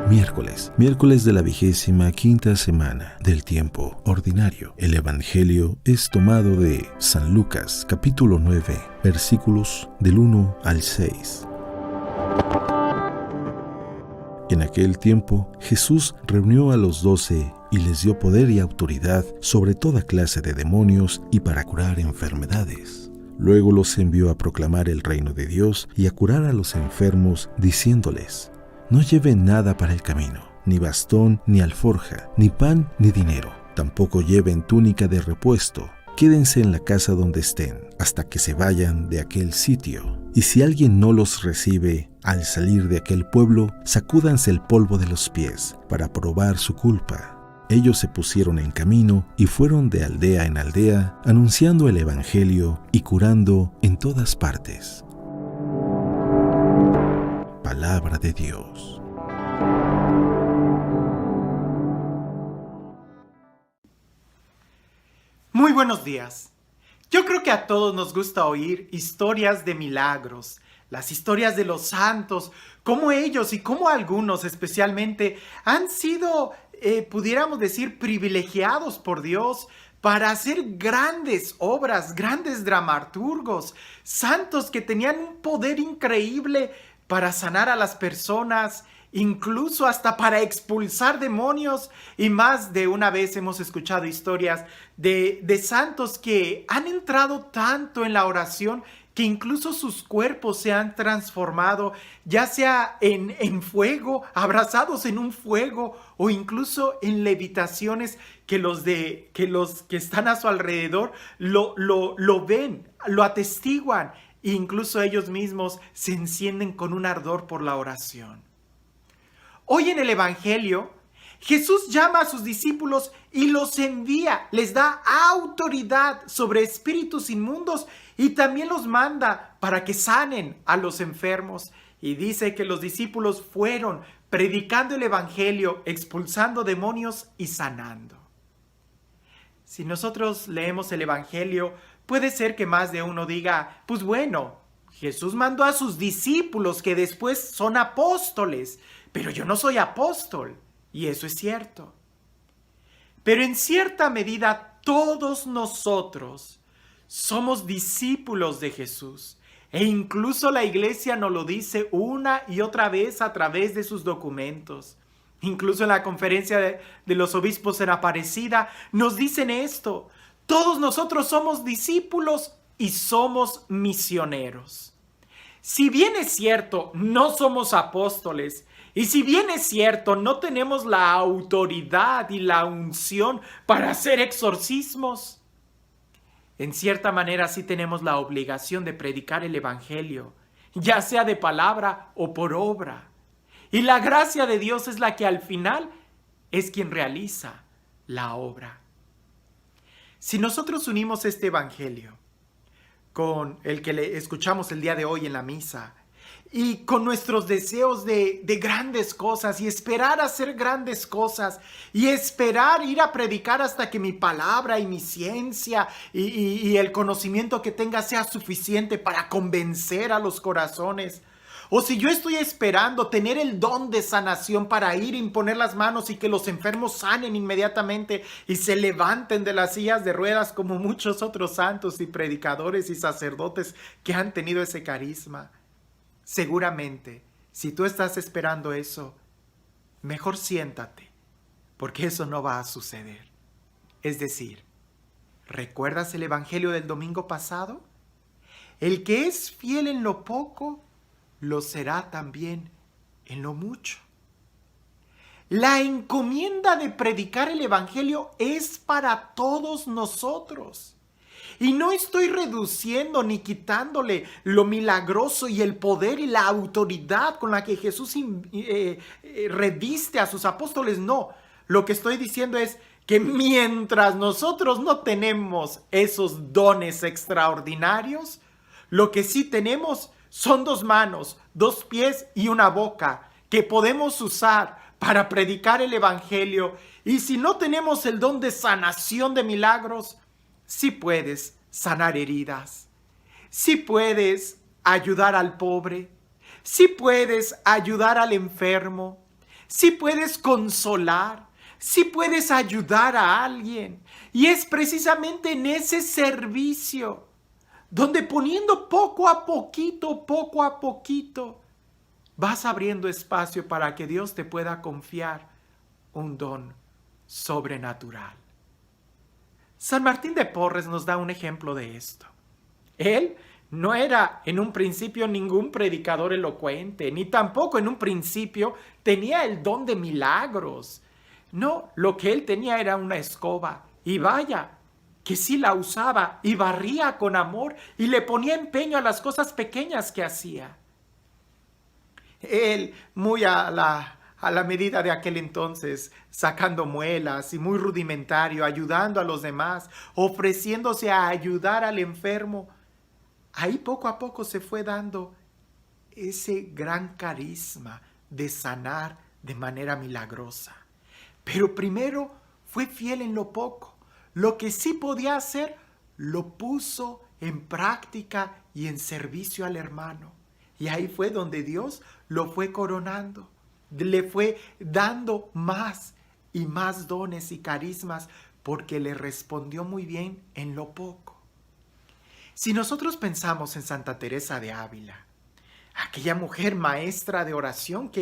Miércoles de la 25ª semana del tiempo ordinario. El Evangelio es tomado de San Lucas, capítulo 9, versículos del 1 al 6. En aquel tiempo, Jesús reunió a los 12 y les dio poder y autoridad sobre toda clase de demonios y para curar enfermedades. Luego los envió a proclamar el reino de Dios y a curar a los enfermos, diciéndoles: no lleven nada para el camino, ni bastón, ni alforja, ni pan, ni dinero. Tampoco lleven túnica de repuesto. Quédense en la casa donde estén, hasta que se vayan de aquel sitio. Y si alguien no los recibe al salir de aquel pueblo, sacúdanse el polvo de los pies para probar su culpa. Ellos se pusieron en camino y fueron de aldea en aldea, anunciando el Evangelio y curando en todas partes. Palabra de Dios. Muy buenos días. Yo creo que a todos nos gusta oír historias de milagros, las historias de los santos, cómo ellos y cómo algunos especialmente han sido, pudiéramos decir, privilegiados por Dios para hacer grandes obras, grandes dramaturgos, santos que tenían un poder increíble para sanar a las personas, incluso hasta para expulsar demonios. Y más de una vez hemos escuchado historias de santos que han entrado tanto en la oración que incluso sus cuerpos se han transformado, ya sea en fuego, abrazados en un fuego, o incluso en levitaciones que los que están a su alrededor lo ven, lo atestiguan. E incluso ellos mismos se encienden con un ardor por la oración. Hoy en el Evangelio, Jesús llama a sus discípulos y los envía, les da autoridad sobre espíritus inmundos y también los manda para que sanen a los enfermos. Y dice que los discípulos fueron predicando el Evangelio, expulsando demonios y sanando. Si nosotros leemos el Evangelio, puede ser que más de uno diga: pues bueno, Jesús mandó a sus discípulos que después son apóstoles, pero yo no soy apóstol. Y eso es cierto. Pero en cierta medida todos nosotros somos discípulos de Jesús. E incluso la iglesia nos lo dice una y otra vez a través de sus documentos. Incluso en la conferencia de los obispos en Aparecida nos dicen esto: todos nosotros somos discípulos y somos misioneros. Si bien es cierto, no somos apóstoles, y si bien es cierto, no tenemos la autoridad y la unción para hacer exorcismos, en cierta manera sí tenemos la obligación de predicar el Evangelio, ya sea de palabra o por obra. Y la gracia de Dios es la que al final es quien realiza la obra. Si nosotros unimos este Evangelio con el que le escuchamos el día de hoy en la misa, y con nuestros deseos de grandes cosas, y esperar hacer grandes cosas, y esperar ir a predicar hasta que mi palabra y mi ciencia y el conocimiento que tenga sea suficiente para convencer a los corazones. O si yo estoy esperando tener el don de sanación para ir a imponer las manos y que los enfermos sanen inmediatamente y se levanten de las sillas de ruedas como muchos otros santos y predicadores y sacerdotes que han tenido ese carisma. Seguramente, si tú estás esperando eso, mejor siéntate, porque eso no va a suceder. Es decir, ¿recuerdas el Evangelio del domingo pasado? El que es fiel en lo poco, lo será también en lo mucho. La encomienda de predicar el Evangelio es para todos nosotros. Y no estoy reduciendo ni quitándole lo milagroso y el poder y la autoridad con la que Jesús reviste a sus apóstoles. No, lo que estoy diciendo es que mientras nosotros no tenemos esos dones extraordinarios, lo que sí tenemos son 2 manos, 2 pies y una boca que podemos usar para predicar el Evangelio. Y si no tenemos el don de sanación de milagros, sí puedes sanar heridas, sí puedes ayudar al pobre, sí puedes ayudar al enfermo, sí puedes consolar, sí puedes ayudar a alguien. Y es precisamente en ese servicio donde poniendo poco a poquito, vas abriendo espacio para que Dios te pueda confiar un don sobrenatural. San Martín de Porres nos da un ejemplo de esto. Él no era en un principio ningún predicador elocuente, ni tampoco en un principio tenía el don de milagros. No, lo que él tenía era una escoba, y vaya, que sí la usaba y barría con amor y le ponía empeño a las cosas pequeñas que hacía. Él, muy a la medida de aquel entonces, sacando muelas y muy rudimentario, ayudando a los demás, ofreciéndose a ayudar al enfermo. Ahí poco a poco se fue dando ese gran carisma de sanar de manera milagrosa. Pero primero fue fiel en lo poco. Lo que sí podía hacer, lo puso en práctica y en servicio al hermano. Y ahí fue donde Dios lo fue coronando. Le fue dando más y más dones y carismas porque le respondió muy bien en lo poco. Si nosotros pensamos en Santa Teresa de Ávila, aquella mujer maestra de oración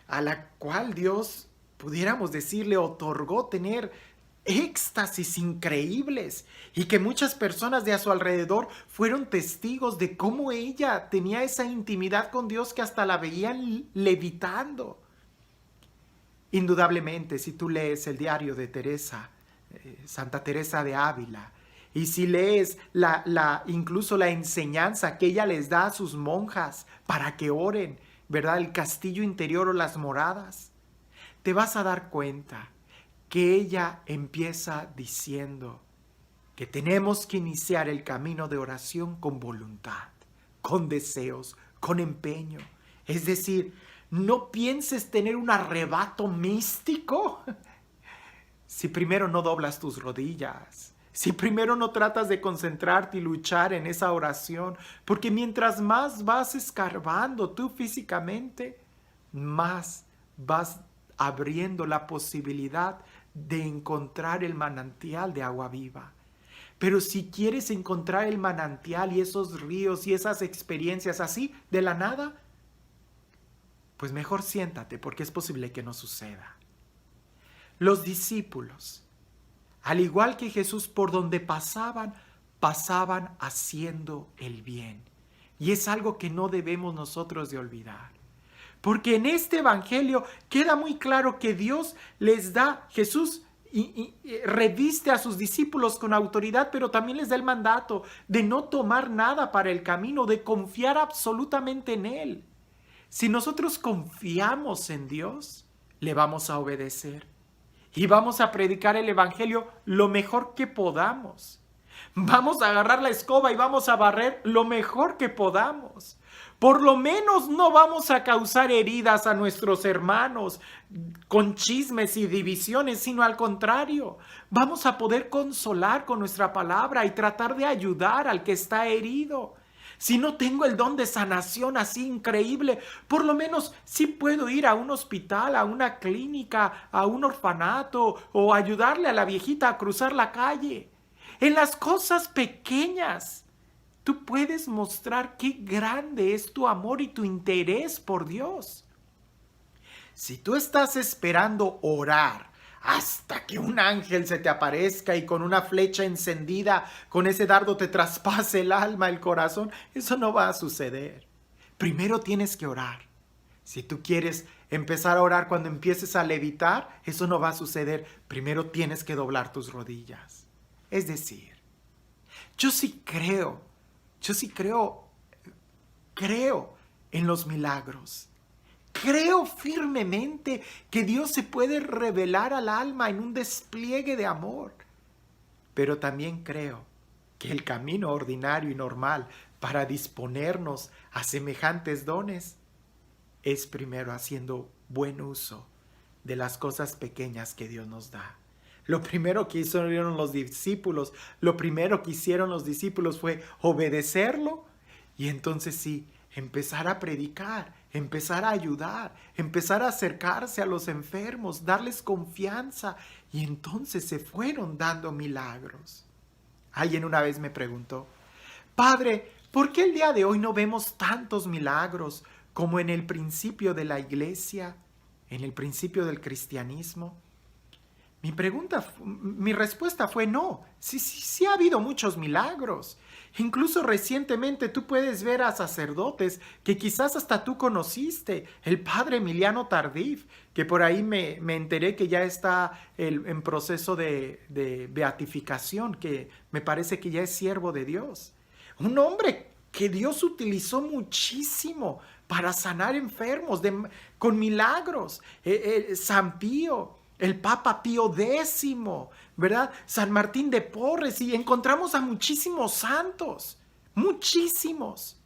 a la cual Dios, pudiéramos decir, le otorgó tener éxtasis increíbles y que muchas personas de a su alrededor fueron testigos de cómo ella tenía esa intimidad con Dios que hasta la veían levitando. Indudablemente, si tú lees el diario de Teresa, Santa Teresa de Ávila, y si lees incluso la enseñanza que ella les da a sus monjas para que oren, ¿verdad? El castillo interior o las moradas, te vas a dar cuenta que ella empieza diciendo que tenemos que iniciar el camino de oración con voluntad, con deseos, con empeño. Es decir, no pienses tener un arrebato místico si primero no doblas tus rodillas, si primero no tratas de concentrarte y luchar en esa oración, porque mientras más vas escarbando tú físicamente, más vas abriendo la posibilidad de encontrar el manantial de agua viva. Pero si quieres encontrar el manantial y esos ríos y esas experiencias así de la nada, pues mejor siéntate, porque es posible que no suceda. Los discípulos, al igual que Jesús, por donde pasaban haciendo el bien. Y es algo que no debemos nosotros de olvidar. Porque en este evangelio queda muy claro que Dios les da, Jesús y reviste a sus discípulos con autoridad, pero también les da el mandato de no tomar nada para el camino, de confiar absolutamente en Él. Si nosotros confiamos en Dios, le vamos a obedecer y vamos a predicar el evangelio lo mejor que podamos. Vamos a agarrar la escoba y vamos a barrer lo mejor que podamos. Por lo menos no vamos a causar heridas a nuestros hermanos con chismes y divisiones, sino al contrario, vamos a poder consolar con nuestra palabra y tratar de ayudar al que está herido. Si no tengo el don de sanación así increíble, por lo menos sí puedo ir a un hospital, a una clínica, a un orfanato o ayudarle a la viejita a cruzar la calle. En las cosas pequeñas, tú puedes mostrar qué grande es tu amor y tu interés por Dios. Si tú estás esperando orar hasta que un ángel se te aparezca y con una flecha encendida, con ese dardo te traspase el alma, el corazón, eso no va a suceder. Primero tienes que orar. Si tú quieres empezar a orar cuando empieces a levitar, eso no va a suceder. Primero tienes que doblar tus rodillas. Es decir, yo sí creo en los milagros. Creo firmemente que Dios se puede revelar al alma en un despliegue de amor. Pero también creo que el camino ordinario y normal para disponernos a semejantes dones es primero haciendo buen uso de las cosas pequeñas que Dios nos da. Lo primero que hicieron los discípulos fue obedecerlo y entonces sí, empezar a predicar empezar a ayudar, empezar a acercarse a los enfermos, darles confianza, y entonces se fueron dando milagros. Alguien una vez me preguntó: Padre, ¿por qué el día de hoy no vemos tantos milagros como en el principio de la iglesia, en el principio del cristianismo? Mi respuesta fue no. Sí ha habido muchos milagros. Incluso recientemente tú puedes ver a sacerdotes que quizás hasta tú conociste. El padre Emiliano Tardif, que por ahí me enteré que ya está en proceso de beatificación, que me parece que ya es siervo de Dios. Un hombre que Dios utilizó muchísimo para sanar enfermos con milagros. San Pío, el Papa Pío X, ¿verdad? San Martín de Porres, y encontramos a muchísimos santos, muchísimos.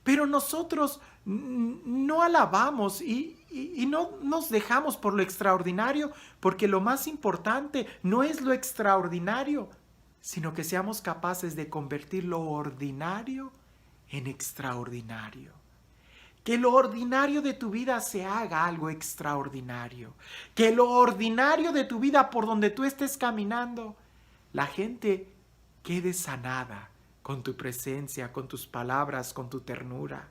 Pero nosotros no alabamos y no nos dejamos por lo extraordinario, porque lo más importante no es lo extraordinario, sino que seamos capaces de convertir lo ordinario en extraordinario. Que lo ordinario de tu vida se haga algo extraordinario. Que lo ordinario de tu vida, por donde tú estés caminando, la gente quede sanada con tu presencia, con tus palabras, con tu ternura.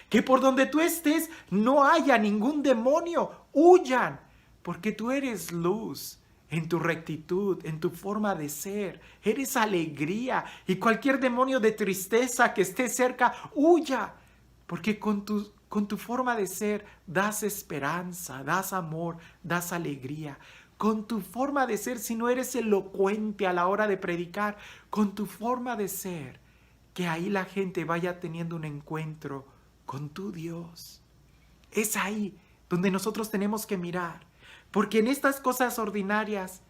Que por donde tú estés no haya ningún demonio, huyan, porque tú eres luz en tu rectitud, en tu forma de ser. Eres alegría, y cualquier demonio de tristeza que esté cerca, huya, porque con tu forma de ser das esperanza, das amor, das alegría. Con tu forma de ser, si no eres elocuente a la hora de predicar, con tu forma de ser, que ahí la gente vaya teniendo un encuentro con tu Dios. Es ahí donde nosotros tenemos que mirar, porque en estas cosas ordinarias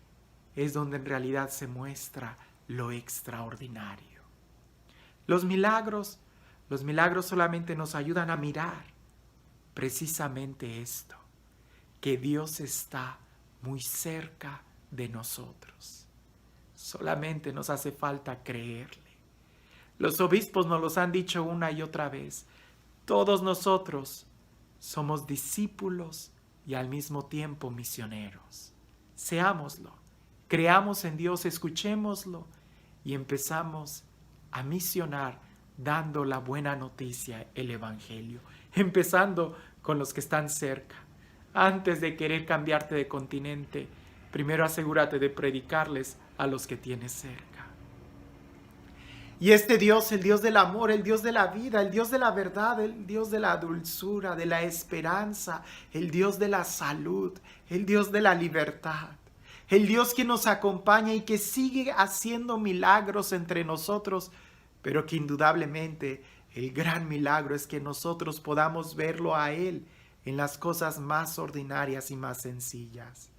es donde en realidad se muestra lo extraordinario. Los milagros solamente nos ayudan a mirar precisamente esto, que Dios está muy cerca de nosotros. Solamente nos hace falta creerle. Los obispos nos los han dicho una y otra vez. Todos nosotros somos discípulos y al mismo tiempo misioneros. Seámoslo, creamos en Dios, escuchémoslo y empezamos a misionar dando la buena noticia, el Evangelio, empezando con los que están cerca. Antes de querer cambiarte de continente, primero asegúrate de predicarles a los que tienes cerca. Y este Dios, el Dios del amor, el Dios de la vida, el Dios de la verdad, el Dios de la dulzura, de la esperanza, el Dios de la salud, el Dios de la libertad, el Dios que nos acompaña y que sigue haciendo milagros entre nosotros, pero que indudablemente el gran milagro es que nosotros podamos verlo a Él en las cosas más ordinarias y más sencillas.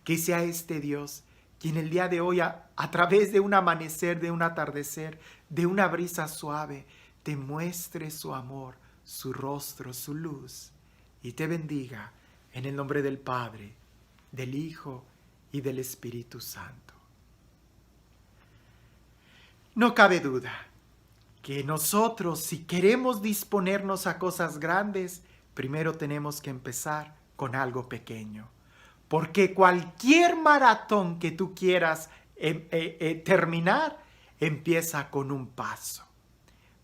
Que sea este Dios quien el día de hoy, a través de un amanecer, de un atardecer, de una brisa suave, te muestre su amor, su rostro, su luz, y te bendiga en el nombre del Padre, del Hijo y del Espíritu Santo. No cabe duda que nosotros, si queremos disponernos a cosas grandes, primero tenemos que empezar con algo pequeño. Porque cualquier maratón que tú quieras terminar, empieza con un paso.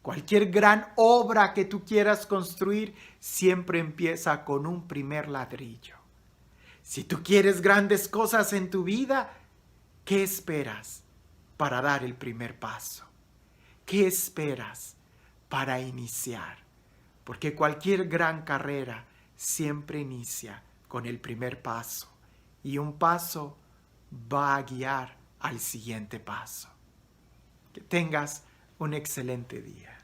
Cualquier gran obra que tú quieras construir, siempre empieza con un primer ladrillo. Si tú quieres grandes cosas en tu vida, ¿qué esperas para dar el primer paso? ¿Qué esperas para iniciar? Porque cualquier gran carrera siempre inicia con el primer paso. Y un paso va a guiar al siguiente paso. Que tengas un excelente día.